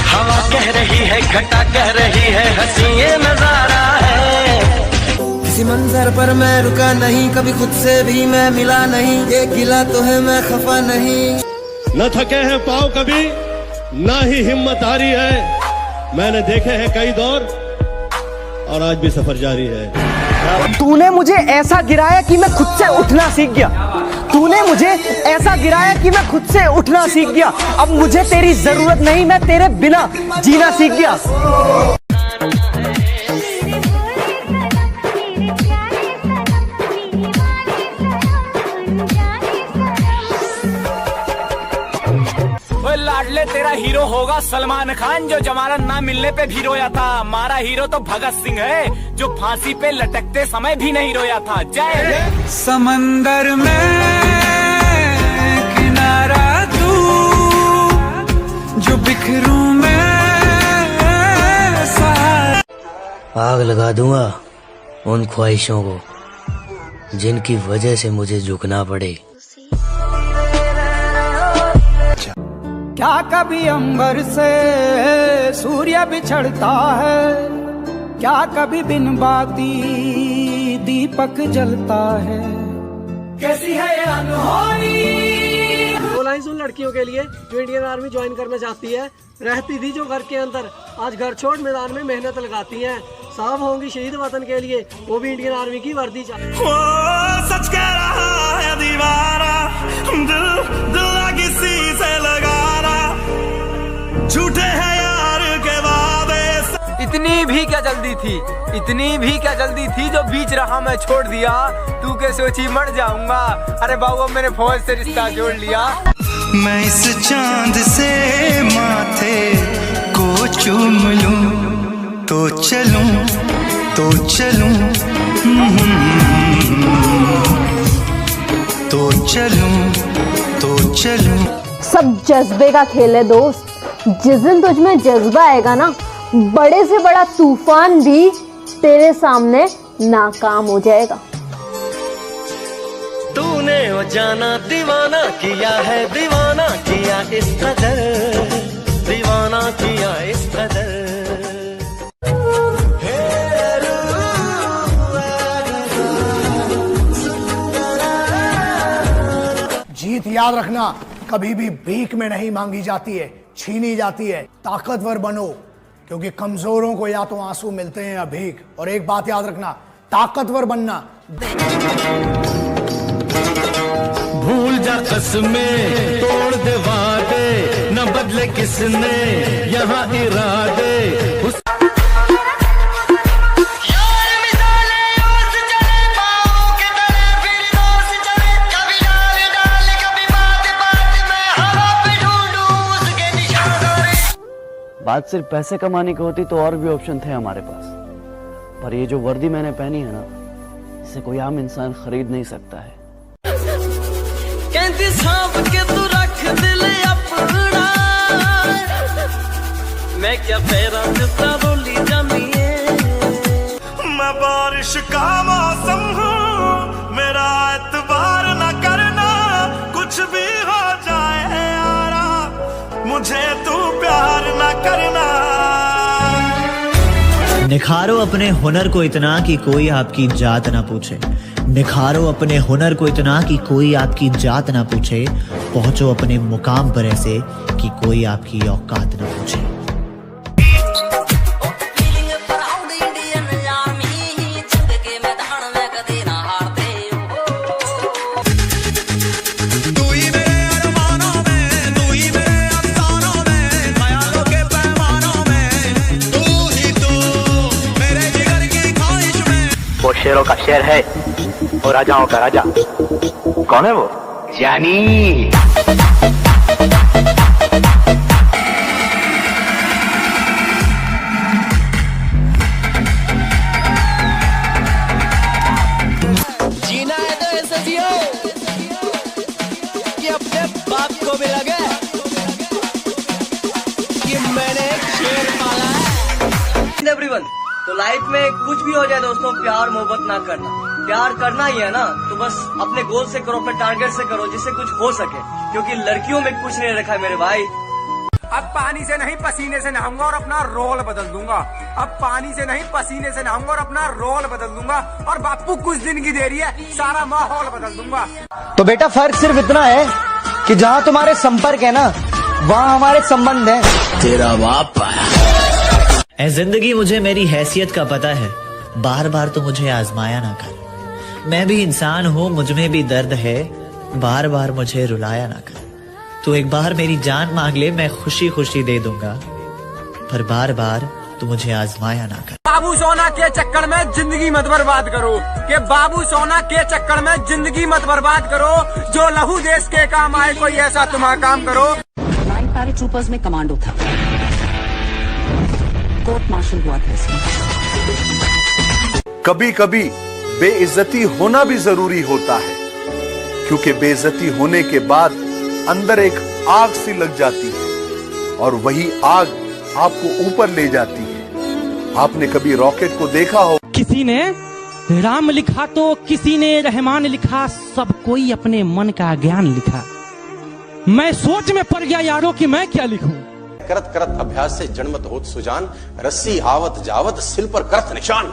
हवा कह रही है, घटा कह रही है, हंसी ये नजारा है। किसी मंजर पर मैं रुका नहीं, कभी खुद से भी मैं मिला नहीं, ये गिला तो है मैं खफा नहीं। न थके हैं पाँव कभी, ना ही हिम्मत हारी है, मैंने देखे हैं कई दौर और आज भी सफर जारी है। तूने मुझे ऐसा गिराया कि मैं खुद से उठना सीख गया, तूने मुझे ऐसा गिराया कि मैं खुद से उठना सीख गया। अब मुझे तेरी जरूरत नहीं, मैं तेरे बिना जीना सीख गया। लाडले तेरा हीरो होगा सलमान खान, जो जमानत ना मिलने पे भी रोया था। हमारा हीरो तो भगत सिंह है, जो फांसी पे लटकते समय भी नहीं रोया था। जय समंदर में किनारा तू, जो बिखरूं मैं आग लगा दूंगा उन ख्वाहिशों को जिनकी वजह से मुझे झुकना पड़े। क्या कभी अंबर से सूर्य बिछड़ता है, क्या कभी बिन बाती दीपक जलता है। कैसी है ये अनहोनी। दो लाइन सुन लड़कियों के लिए जो इंडियन आर्मी ज्वाइन करना चाहती है। रहती थी जो घर के अंदर, आज घर छोड़ मैदान में मेहनत लगाती हैं। साहब होंगी शहीद वतन के लिए, वो भी इंडियन आर्मी की वर्दी चाहिए। सच कह रहा है दीवारा, दिल किसी से लगा, झूठे हैं यार के वादे। इतनी भी क्या जल्दी थी, इतनी भी क्या जल्दी थी, जो बीच रहा मैं छोड़ दिया। तू क्या सोची मर जाऊंगा, अरे बाबू मैंने फौज से रिश्ता जोड़ लिया। मैं इस चांद से माथे को चूम लूं तो चलूं तो चलूं, तो चलूं तो चलूं। सब जज्बे का खेल है दोस्त, जिस दिन तुझ में जज्बा आएगा ना, बड़े से बड़ा तूफान भी तेरे सामने नाकाम हो जाएगा। तूने वो जाना दीवाना किया है, दीवाना किया इस कदर, दीवाना किया इस कदर। जीत याद रखना कभी भी भीख में नहीं मांगी जाती है, छीनी जाती है। ताकतवर बनो, क्योंकि कमजोरों को या तो आंसू मिलते हैं या भीख। और एक बात याद रखना, ताकतवर बनना। भूल जा कसमें, तोड़ दे वादे, न बदले किसने यहाँ इरादे। बात सिर्फ पैसे कमाने की होती तो और भी ऑप्शन थे हमारे पास, पर ये जो वर्दी मैंने पहनी है ना, इसे कोई आम इंसान खरीद नहीं सकता है। कहती सांप के तू रख दिल अपना, मैं क्या पैरा जितना रोली जानी है। मैं बारिश का मौसम हूँ, मेरा एतबार न करना, कुछ भी हो जाए यारा, मुझे तू प्यार न करना। निखारो अपने हुनर को इतना कि कोई आपकी जात ना पूछे, निखारो अपने हुनर को इतना कि कोई आपकी जात ना पूछे, पहुंचो अपने मुकाम पर ऐसे कि कोई आपकी औकात ना पूछे। वो शेरों का शेर है और राजाओं का राजा। कौन है वो? जानी। जीना है तो ऐसे जियो कि अपने बाप को भी लगे कि मैंने एक शेर पाला है। एवरीवन, तो लाइफ में कुछ भी हो जाए दोस्तों, प्यार मोहब्बत ना करना, प्यार करना ही है ना तो बस अपने गोल से करो, अपने टारगेट से करो, जिससे कुछ हो सके, क्योंकि लड़कियों में कुछ नहीं रखा है मेरे भाई। अब पानी से नहीं पसीने से नहाऊंगा और अपना रोल बदल दूंगा। अब पानी से नहीं पसीने से नहाऊंगा और अपना रोल बदल दूंगा। और बापू कुछ दिन की देरी है, सारा माहौल बदल दूंगा। तो बेटा फर्क सिर्फ इतना है कि जहाँ तुम्हारे संपर्क है ना, वहाँ हमारे संबंध है। तेरा बाप ऐ जिंदगी, मुझे मेरी हैसियत का पता है, बार बार तो मुझे आजमाया ना कर। मैं भी इंसान हूँ, मुझ में भी दर्द है, बार बार मुझे रुलाया ना कर। तू एक बार मेरी जान मांग ले, मैं खुशी खुशी दे दूंगा, पर बार बार तू मुझे आजमाया ना कर। बाबू सोना के चक्कर में जिंदगी मत बर्बाद करो, कि बाबू सोना के चक्कर में जिंदगी मत बर्बाद करो। जो लहू देश के काम आए, कोई ऐसा तुम्हारा काम करो। 9 पैराट्रूपर्स में कमांडो था, कोर्ट मार्शल हुआ था इसमें। कभी कभी बेइज्जती होना भी जरूरी होता है, क्योंकि बेइज्जती होने के बाद अंदर एक आग सी लग जाती है और वही आग आपको ऊपर ले जाती है। आपने कभी रॉकेट को देखा हो? किसी ने राम लिखा तो किसी ने रहमान लिखा, सब कोई अपने मन का ज्ञान लिखा। मैं सोच में पड़ गया यारों कि मैं क्या लिखूं। करत करत अभ्यास से जन्मत होत सुजान, रस्सी आवत जावत सिल पर करत निशान।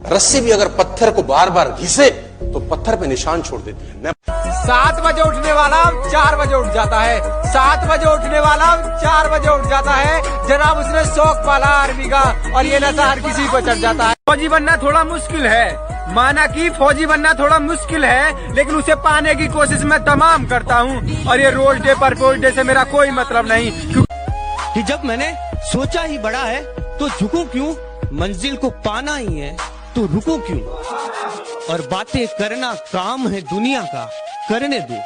रस्सी भी अगर पत्थर को बार बार घिसे तो पत्थर पे निशान छोड़ देती है। 7 बजे उठने वाला 4 बजे उठ जाता है, 7 बजे उठने वाला 4 बजे उठ जाता है। जनाब उसने शौक पाला आर्मी का, और ये नशा हर किसी को चढ़ जाता है। फौजी बनना थोड़ा मुश्किल है, माना कि फौजी बनना थोड़ा मुश्किल है, लेकिन उसे पाने की कोशिश मैं तमाम करता हूँ। और ये रोज डे परपोज डे से मेरा कोई मतलब नहीं, कि जब मैंने सोचा ही बड़ा है तो झुकूं क्यों, मंजिल को पाना ही है तो रुको क्यों। और बातें करना काम है दुनिया का, करने दो,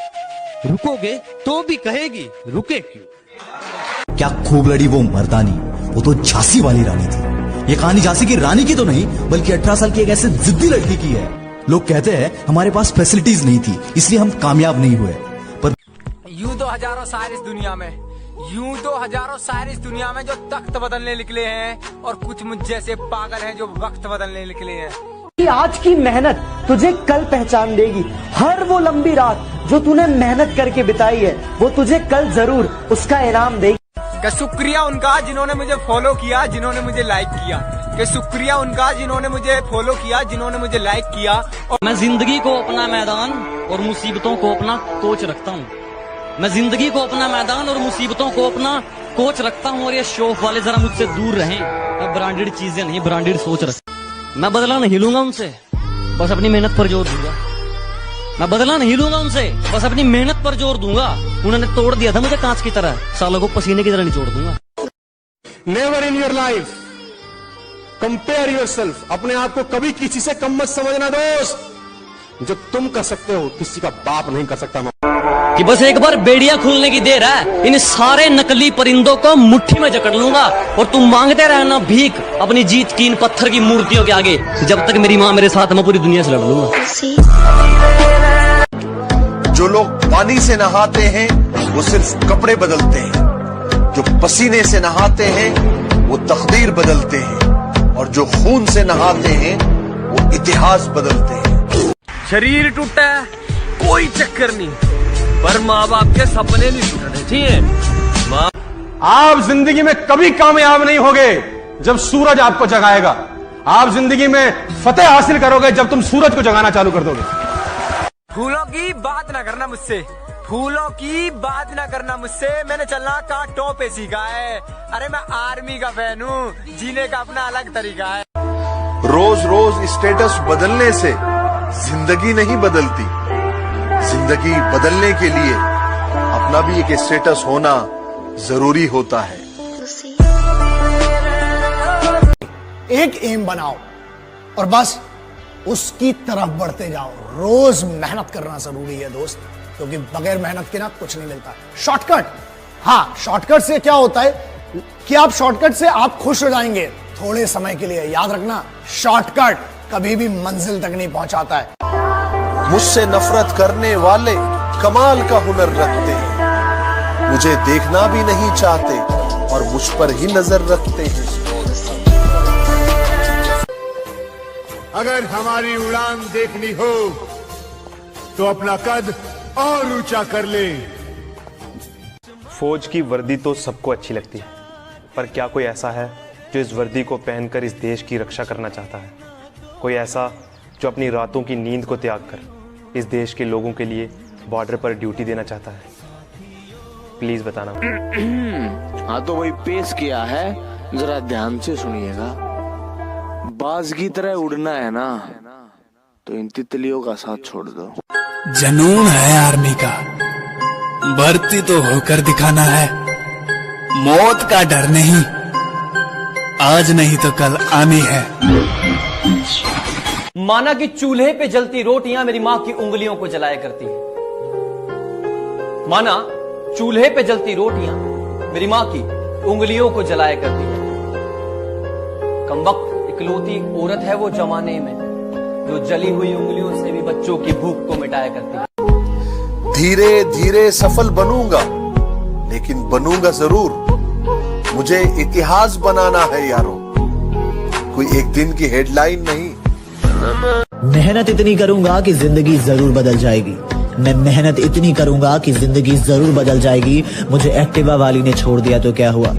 रुकोगे तो भी कहेगी रुके क्यों। क्या खूब लड़ी वो मर्दानी, वो तो झांसी वाली रानी थी। ये कहानी झांसी की रानी की तो नहीं, बल्कि 18 साल की एक ऐसे जिद्दी लड़की की है। लोग कहते हैं हमारे पास फैसिलिटीज नहीं थी, इसलिए हम कामयाब नहीं हुए। पर यूं तो हजारों शायर इस दुनिया में, यूं तो हजारों शायर इस दुनिया में जो तख्त बदलने निकले हैं, और कुछ मुझ जैसे पागल हैं जो वक्त बदलने निकले हैं। आज की मेहनत तुझे कल पहचान देगी। हर वो लंबी रात जो तूने मेहनत करके बिताई है, वो तुझे कल जरूर उसका इनाम देगी। कि शुक्रिया उनका जिन्होंने मुझे फॉलो किया, जिन्होंने मुझे लाइक किया। कि शुक्रिया उनका जिन्होंने मुझे फॉलो किया, जिन्होंने मुझे लाइक किया। और मैं जिंदगी को अपना मैदान और मुसीबतों को अपना कोच रखता हूँ। मैं जिंदगी को अपना मैदान और मुसीबतों को अपना कोच रखता हूँ। और ये शौक वाले जरा मुझसे दूर रहें। मैं ब्रांडेड चीजें नहीं, ब्रांडेड सोच रखता। मैं बदला नहीं लूंगा उनसे, बस अपनी मेहनत पर जोर दूंगा। मैं बदला नहीं लूंगा उनसे, बस अपनी मेहनत पर जोर दूंगा। उन्होंने तोड़ दिया था मुझे कांच की तरह, सालों को पसीने की तरह नहीं छोड़ दूंगा। Never in your life compare yourself. अपने आप को कभी किसी से कम मत समझना दोस्त। जो तुम कर सकते हो किसी का बाप नहीं कर सकता। कि बस एक बार बेड़िया खुलने की देर है, इन सारे नकली परिंदों को मुट्ठी में जकड़ लूंगा। और तुम मांगते रहना भीख अपनी जीत की इन पत्थर की मूर्तियों के आगे। जब तक मेरी माँ मेरे साथ, मैं पूरी दुनिया से लड़ लूंगा। जो लोग पानी से नहाते हैं वो सिर्फ कपड़े बदलते हैं, जो पसीने से नहाते हैं वो तकदीर बदलते हैं, और जो खून से नहाते हैं वो इतिहास बदलते हैं। शरीर टूटा है कोई चक्कर नहीं, पर माँ बाप के सपने नहीं टूटने चाहिए। आप जिंदगी में कभी कामयाब नहीं होगे जब सूरज आपको जगाएगा। आप जिंदगी में फतेह हासिल करोगे जब तुम सूरज को जगाना चालू कर दोगे। फूलों की बात ना करना मुझसे, फूलों की बात ना करना मुझसे। मैंने चलना कांटों पे सीखा है। अरे मैं आर्मी का फैन हूँ, जीने का अपना अलग तरीका है। रोज रोज स्टेटस बदलने से जिंदगी नहीं बदलती। जिंदगी बदलने के लिए अपना भी एक स्टेटस होना जरूरी होता है। एक एम बनाओ और बस उसकी तरफ बढ़ते जाओ। रोज मेहनत करना जरूरी है दोस्त, क्योंकि बगैर मेहनत के ना कुछ नहीं मिलता। शॉर्टकट, हाँ शॉर्टकट से क्या होता है कि आप शॉर्टकट से आप खुश हो जाएंगे थोड़े समय के लिए। याद रखना, शॉर्टकट कभी भी मंजिल तक नहीं पहुंचाता है। मुझसे नफरत करने वाले कमाल का हुनर रखते हैं, मुझे देखना भी नहीं चाहते और मुझ पर ही नजर रखते हैं। अगर हमारी उड़ान देखनी हो तो अपना कद और ऊंचा कर ले। फौज की वर्दी तो सबको अच्छी लगती है, पर क्या कोई ऐसा है जो इस वर्दी को पहनकर इस देश की रक्षा करना चाहता है? कोई ऐसा जो अपनी रातों की नींद को त्याग कर इस देश के लोगों के लिए बॉर्डर पर ड्यूटी देना चाहता है? प्लीज बताना। हाँ तो वही पेश किया है, जरा ध्यान से सुनिएगा। बाज की तरह उड़ना है ना, तो इन तितलियों का साथ छोड़ दो। जनून है आर्मी का, भर्ती तो होकर दिखाना है, मौत का डर नहीं, आज नहीं तो कल आनी है। माना कि चूल्हे पे जलती रोटियां मेरी मां की उंगलियों को जलाया करती है। माना चूल्हे पे जलती रोटियां मेरी मां की उंगलियों को जलाया करती है। कमबख्त इकलौती औरत है वो जमाने में जो जली हुई उंगलियों से भी बच्चों की भूख को मिटाया करती है। धीरे धीरे सफल बनूंगा, लेकिन बनूंगा जरूर। मुझे इतिहास बनाना है यारों, कोई एक दिन की हेडलाइन नहीं। मेहनत इतनी करूंगा कि जिंदगी जरूर बदल जाएगी। मैं मेहनत इतनी करूंगा कि जिंदगी जरूर बदल जाएगी। मुझे एक्टिवा वाली ने छोड़ दिया तो क्या हुआ,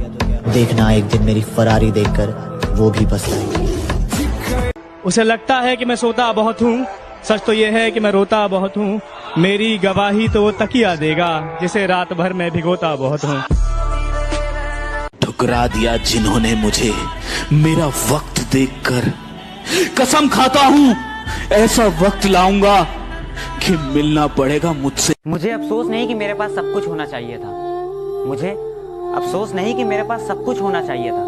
देखना एक दिन मेरी फरारी देखकर वो भी पछताएगी। उसे लगता है कि मैं सोता बहुत हूँ, सच तो ये है कि मैं रोता बहुत हूँ। मेरी गवाही तो वो तकिया देगा जिसे रात भर मैं भिगोता बहुत हूँ। ठुकरा दिया जिन्होंने मुझे मेरा वक्त देखकर, कसम खाता हूँ ऐसा वक्त लाऊंगा कि मिलना पड़ेगा मुझसे। मुझे अफसोस नहीं कि मेरे पास सब कुछ होना चाहिए था। मुझे अफसोस नहीं कि मेरे पास सब कुछ होना चाहिए था।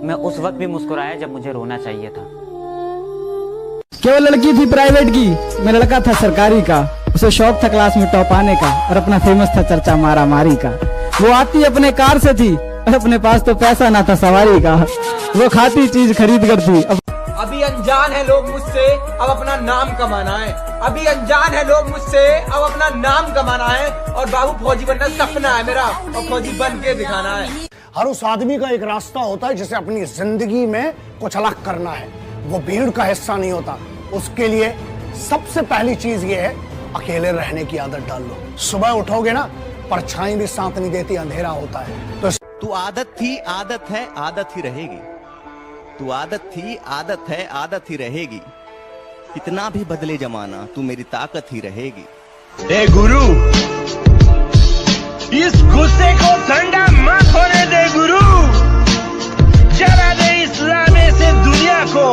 मैं उस वक्त भी मुस्कुराया जब मुझे रोना चाहिए था। क्या वो लड़की थी प्राइवेट की, मैं लड़का था सरकारी का। उसे शौक था क्लास में टॉप आने का और अपना फेमस था चर्चा मारा मारी का। वो आती अपने कार से थी और अपने पास तो पैसा ना था सवारी का। वो खाती चीज खरीद कर थी। अभी अनजान है लोग मुझसे, अब अपना नाम कमाना है। अभी अनजान है लोग मुझसे, अब अपना नाम कमाना है। और बाबू फौजी बनना सपना है मेरा, और फौजी बन के दिखाना है। हर उस आदमी का एक रास्ता होता है जिसे अपनी जिंदगी में कुछ अलग करना है। वो भीड़ का हिस्सा नहीं होता। उसके लिए सबसे पहली चीज ये है, अकेले रहने की आदत डाल लो। सुबह उठोगे ना, परछाई भी साथ नहीं देती, अंधेरा होता है। तो तू आदत थी, आदत है, आदत ही रहेगी। तू आदत थी, आदत है, आदत ही रहेगी। कितना भी बदले जमाना, तू मेरी ताकत ही रहेगी। ए गुरु, इस गुस्से को ठंडा मत होने दे गुरु। जला दे इस्लाम से दुनिया को।